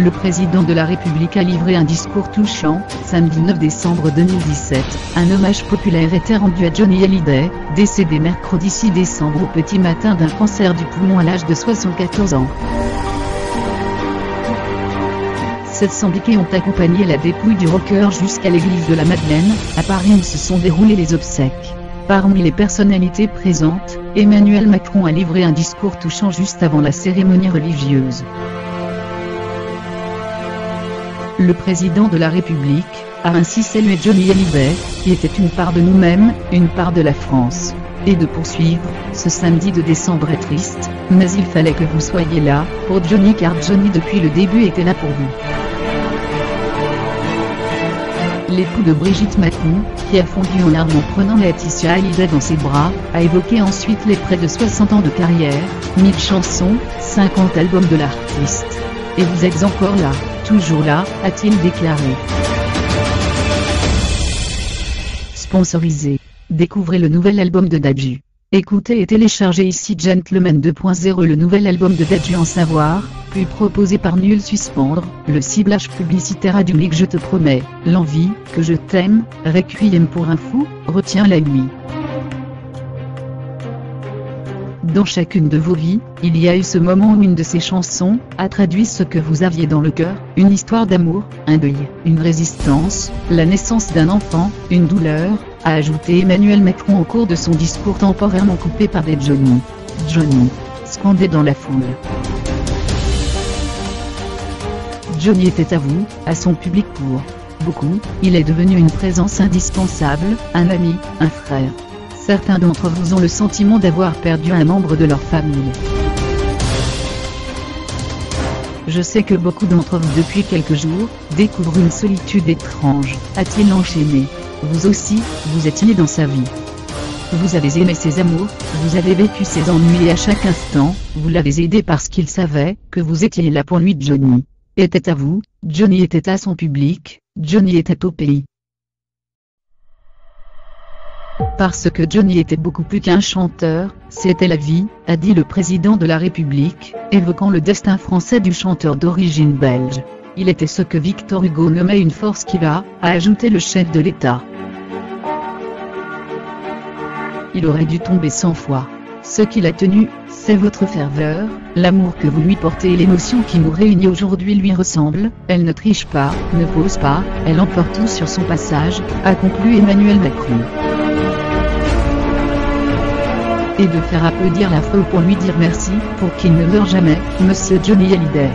Le président de la République a livré un discours touchant, samedi 9 décembre 2017. Un hommage populaire était rendu à Johnny Hallyday, décédé mercredi 6 décembre au petit matin d'un cancer du poumon à l'âge de 74 ans. 700 biquets ont accompagné la dépouille du rocker jusqu'à l'église de la Madeleine, à Paris où se sont déroulées les obsèques. Parmi les personnalités présentes, Emmanuel Macron a livré un discours touchant juste avant la cérémonie religieuse. Le président de la République a ainsi salué Johnny Hallyday, qui était une part de nous-mêmes, une part de la France. Et de poursuivre, ce samedi de décembre est triste, mais il fallait que vous soyez là, pour Johnny car Johnny depuis le début était là pour vous. L'époux de Brigitte Macron, qui a fondu en larmes en prenant Laetitia Hallyday dans ses bras, a évoqué ensuite les près de 60 ans de carrière, 1000 chansons, 50 albums de l'artiste. Et vous êtes encore là, toujours là, a-t-il déclaré. Sponsorisé. Découvrez le nouvel album de Dadju. Écoutez et téléchargez ici Gentleman 2.0, le nouvel album de Dadju en savoir, puis proposé par Nul Suspendre, le ciblage publicitaire adunique Je te promets, l'envie, que je t'aime, Requiem pour un fou, retiens la nuit. Dans chacune de vos vies, il y a eu ce moment où une de ces chansons a traduit ce que vous aviez dans le cœur, une histoire d'amour, un deuil, une résistance, la naissance d'un enfant, une douleur, a ajouté Emmanuel Macron au cours de son discours temporairement coupé par des Johnny. Johnny, scandé dans la foule. Johnny était à vous, à son public pour beaucoup, il est devenu une présence indispensable, un ami, un frère. Certains d'entre vous ont le sentiment d'avoir perdu un membre de leur famille. Je sais que beaucoup d'entre vous depuis quelques jours, découvrent une solitude étrange, a-t-il enchaîné. Vous aussi, vous étiez dans sa vie. Vous avez aimé ses amours, vous avez vécu ses ennuis et à chaque instant, vous l'avez aidé parce qu'il savait que vous étiez là pour lui. Johnny était à vous, Johnny était à son public, Johnny était au pays. Parce que Johnny était beaucoup plus qu'un chanteur, c'était la vie, a dit le président de la République, évoquant le destin français du chanteur d'origine belge. Il était ce que Victor Hugo nommait une force qui va, a ajouté le chef de l'État. Il aurait dû tomber 100 fois. Ce qui l'a tenu, c'est votre ferveur, l'amour que vous lui portez et l'émotion qui nous réunit aujourd'hui lui ressemble, elle ne triche pas, ne pose pas, elle emporte tout sur son passage, a conclu Emmanuel Macron. Et de faire applaudir la foule pour lui dire merci, pour qu'il ne meure jamais, monsieur Johnny Hallyday.